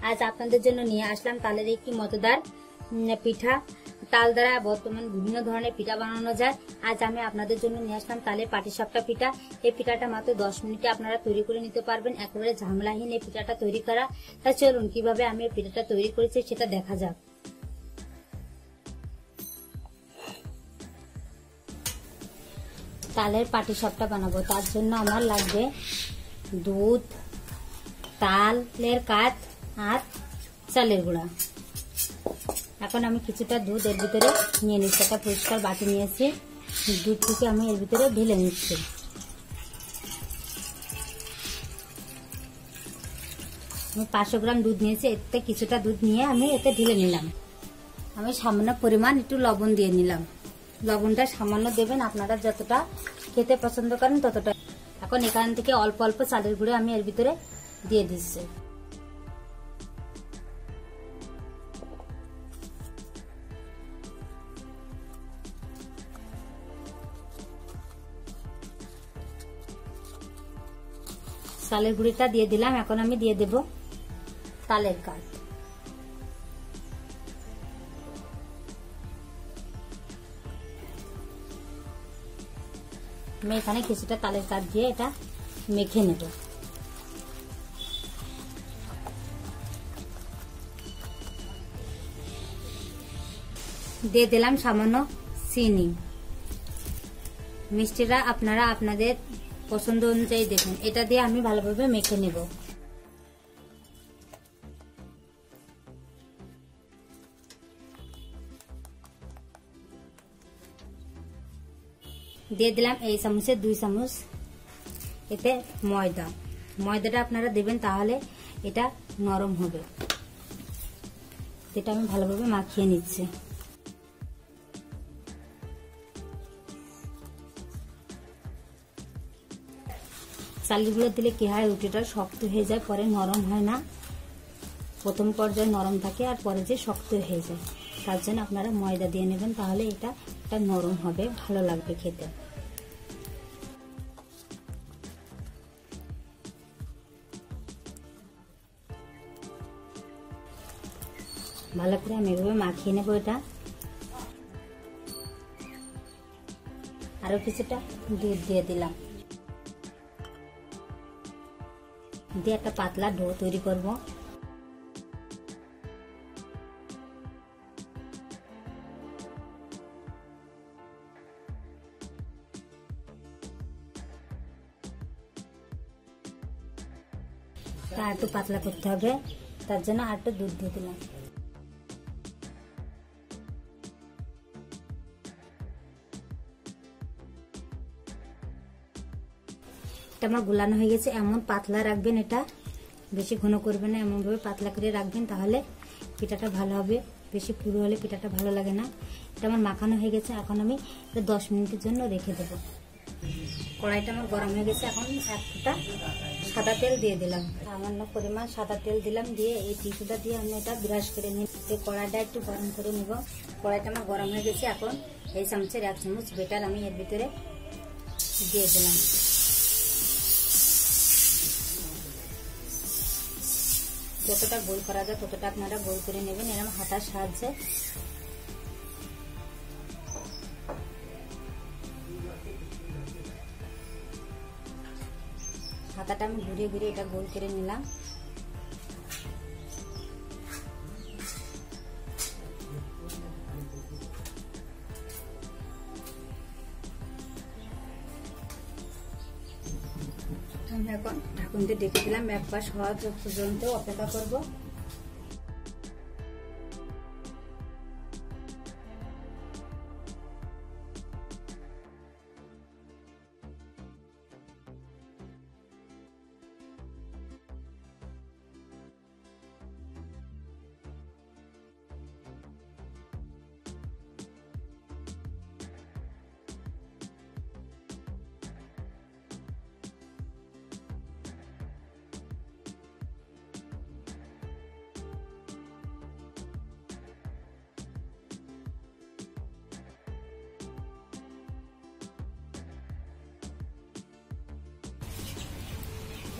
आज आपनादेर जन्य निये आसलाम तालेर एकटी मजेदार पिठा। ताल द्वारा बर्तमान विभिन्न धरनेर पिठा बानानो जाय। आज आमि आपनादेर जन्य निये आसलाम तालेर पाटिसापटा पिठा। এই পিঠাটা মাত্র 10 মিনিটে আপনারা তৈরি করে নিতে পারবেন। একেবারে ঝামেলাহীন এই পিঠাটা তৈরি করা। তাই চলুন কিভাবে আমি এই পিঠাটা তৈরি করেছি সেটা দেখা যাক। তালের পাটিসাপটা বানাবো, তার জন্য আমার লাগবে দুধ, তালের কাঠ আর চালের গুঁড়া। এখন আমি কিছুটা দুধ এর ভিতরে নিয়ে নিচ্ছি। একটা পরিষ্কার বাটি নিয়েছি, দুধটিকে আমি এর ভিতরে ঢেলে নিচ্ছি। আমি 500 গ্রাম দুধ নিয়েছি, এতে কিছুটা দুধ নিয়ে আমি এতে ঢেলে নিলাম। আমি সামান্য পরিমাণ একটু লবণ দিয়ে নিলাম। লবণটা সামান্য দেবেন, আপনারা যতটা খেতে পছন্দ করেন ততটা। এখন এখান থেকে অল্প অল্প চালের গুঁড়ো আমি এর ভিতরে দিয়ে দিচ্ছি। চালের গুঁড়িটা দিয়ে দিলাম। এখন আমি দিয়ে দেব তালের কাঠ। আমি এখানে কিছুটা তালের কাঠ দিয়ে এটা মেখে নেব। দিয়ে দিলাম সামান্য চিনি। মিষ্টিটা আপনারা আপনাদের পছন্দ অনুযায়ী দেখুন। এটা দিয়ে আমি ভালোভাবে মেখে নেব। দিয়ে দিলাম এই চামচের 2 চামচ এতে ময়দা। ময়দাটা আপনারা দেবেন, তাহলে এটা নরম হবে। এটা আমি ভালোভাবে মাখিয়ে নিচ্ছি। চালগুলো দিলে কি হয়, রুটিটা শক্ত হয়ে যায়, পরে নরম হয় না। প্রথম পর্যায়ে নরম থাকে আর পরে যে শক্ত হয়ে যায়। তার জন্য আপনারা ময়দা দিয়ে নেবেন, তাহলে এটা নরম হবে, ভালো লাগবে খেতে। ভালো করে আমি এভাবে মাখিয়ে নেবো। এটা আরো কিছুটা দুধ দিয়ে দিলাম, দিয়ে একটা পাতলা ডো তৈরি করব। আর একটু পাতলা করতে হবে, তার জন্য আর একটু দুধ দিয়ে দিলাম। এটা আমার গোলানো হয়ে গেছে। এমন পাতলা রাখবেন, এটা বেশি ঘন করবেন না, এমন ভাবে পাতলা করে রাখবেন, তাহলে পিঠাটা ভালো হবে। বেশি পুরো হলে পিঠাটা ভালো লাগে না। এটা আমার মাখানো হয়ে গেছে। এখন আমি 10 মিনিটের জন্য রেখে দেব। কড়াইটা আমার গরম হয়ে গেছে। এখন 1 ফোঁটা সাদা তেল দিয়ে দিলাম, সামান্য পরিমাণ সাদা তেল দিলাম। দিয়ে এই টিস্যুটা দিয়ে আমি এটা ব্রাশ করে নিই। কড়াইটা একটু গরম করে নিব। কড়াইটা আমার গরম হয়ে গেছে। এখন এই চামচের 1 চামচ বেটার আমি এর ভিতরে দিয়ে দিলাম। যতটা গোল করা যায় ততটা আপনারা গোল করে নেবেন, এরকম হাতার সাহায্যে। হাতাটা আমি ঘুরিয়ে ঘুরিয়ে এটা গোল করে নিলাম। আমি এখন ঢাকুন দিয়ে ঢেকে দিলাম। 1 পাশ হওয়া পর্যন্ত অপেক্ষা করব।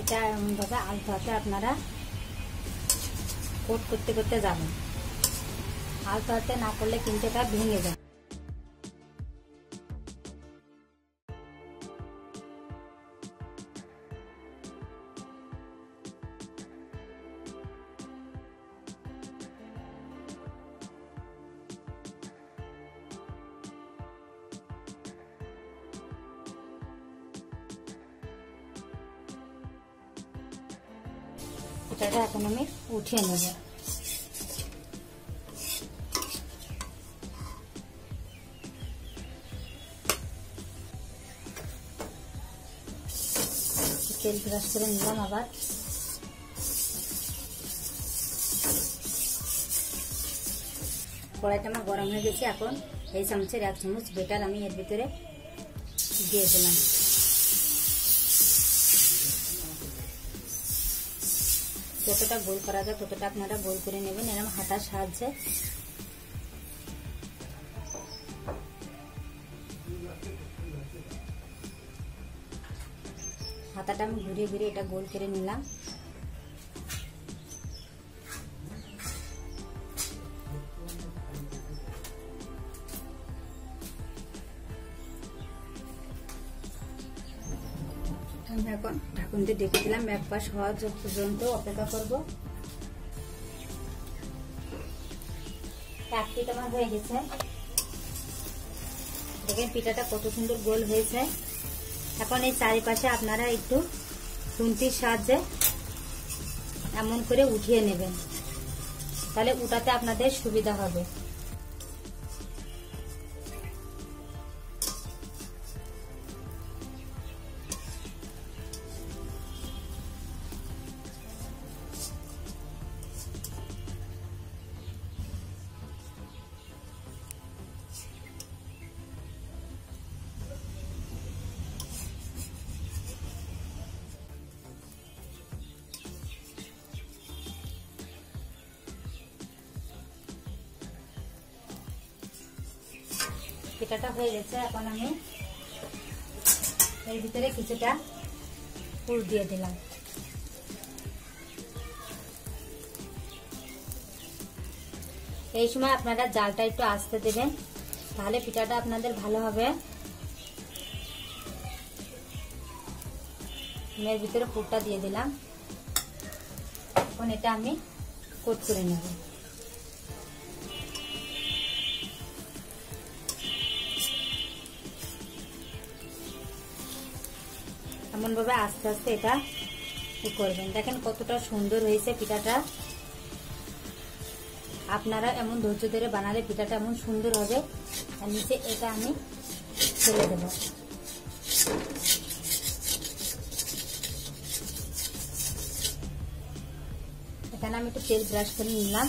এটা এমন ভাবে আলতো হাতে আপনারা কোট করতে করতে যাবেন, হালকা হাতে না করলে কিন্তু এটা ভেঙে যায়। এটা এখন আমি উঠিয়ে নেব। তেল ব্রাশ করে নিলাম আবার। কড়াইটা আমার গরম হয়ে গেছে। এখন এই চামচের 1 চামচ বেটার আমি এর ভিতরে দিয়ে দিলাম। যতটা গোল করা যায় ততটা আপনারা গোল করে নেবেন এরকম হাতার সাহায্যে। হাতাটা আমি ঘুরিয়ে ঘুরিয়ে এটা গোল করে নিলাম। আমি এখন ঢাকুন দিয়ে ঢেকে দিলাম। এক পাশ হওয়া পর্যন্ত অপেক্ষা করব। এক পিঠ আমার হয়ে গেছে। দেখেন পিঠাটা কত সুন্দর গোল হয়েছে। এখন এই চারিপাশে আপনারা একটু খুন্তির সাহায্যে এমন করে উঠিয়ে নেবেন, তাহলে উঠাতে আপনাদের সুবিধা হবে। পিঠাটা হয়ে গেছে। এখন আমি এর ভিতরে কিছুটা পুর দিয়ে দিলাম। এই সময় আপনারা জালটা একটু আস্তে দেবেন, তাহলে পিঠাটা আপনাদের ভালো হবে। এর ভিতরে পুরটা দিয়ে দিলাম। এখন এটা আমি কোট করে নেব। এমন ভাবে আস্তে আস্তে এটা করবেন। দেখেন কতটা সুন্দর হয়েছে পিঠাটা। আপনারা এমন ধৈর্য ধরে বানালে পিঠাটা এমন সুন্দর হবে। আর নিচে এটা আমি ফেলে দেব। এখানে আমি একটু তেল ব্রাশ করে নিলাম।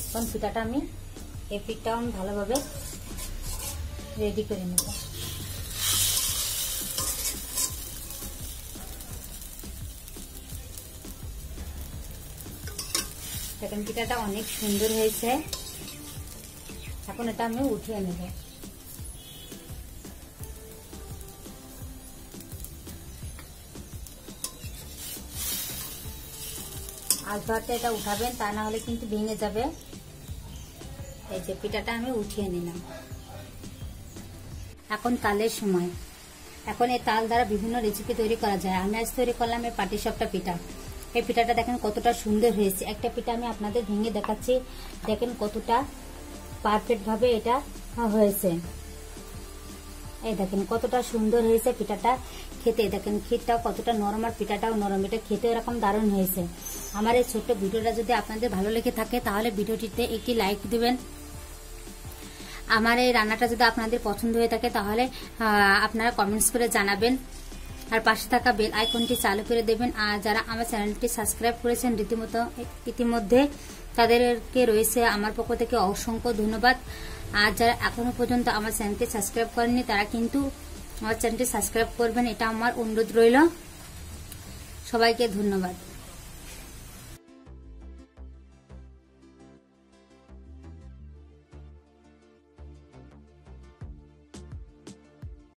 এখন পিঠাটা আমি এই পিঠটা ভালোভাবে রেডি করে নেব। দেখেন পিঠাটা অনেক সুন্দর হয়েছে। এখন এটা আমি উঠিয়ে নেব। আলতো হাতে এটা উঠাবেন, তা না হলে কিন্তু ভেঙে যাবে। এই যে পিঠাটা আমি উঠিয়ে নিলাম। এখন তালের সময়। এখন এই তাল দ্বারা বিভিন্ন রেসিপি তৈরি করা যায়। আমি আজ তৈরি করলাম এই পাটিসাপটা পিঠা। এই পিঠাটা দেখেন কতটা সুন্দর হয়েছে। একটা পিঠা আমি আপনাদের ভেঙে দেখাচ্ছি। দেখেন কতটা পারফেক্ট ভাবে এটা হয়েছে। এই দেখেন কতটা সুন্দর হয়েছে পিঠাটা খেতে। দেখেন ক্ষীরটাও কতটা নরম আর পিঠাটাও নরম। এটা খেতে এরকম দারুণ হয়েছে। আমার এই ছোট্ট ভিডিওটা যদি আপনাদের ভালো লেগে থাকে তাহলে ভিডিওটিতে একটি লাইক দিবেন। আমার এই রান্নাটা যদি আপনাদের পছন্দ হয়ে থাকে তাহলে আপনারা কমেন্টস করে জানাবেন। আর পাশে থাকা বেল আইকনটি চালু করে দেবেন। আর যারা আমার চ্যানেলটি সাবস্ক্রাইব করেছেন ইতিমধ্যে তাদেরকে রয়েছে আমার পক্ষ থেকে অসংখ্য ধন্যবাদ। আর যারা এখনো পর্যন্ত আমার চ্যানেলটি সাবস্ক্রাইব করেননি তারা কিন্তু আমার চ্যানেলটি সাবস্ক্রাইব করবেন, এটা আমার অনুরোধ রইল। সবাইকে ধন্যবাদ।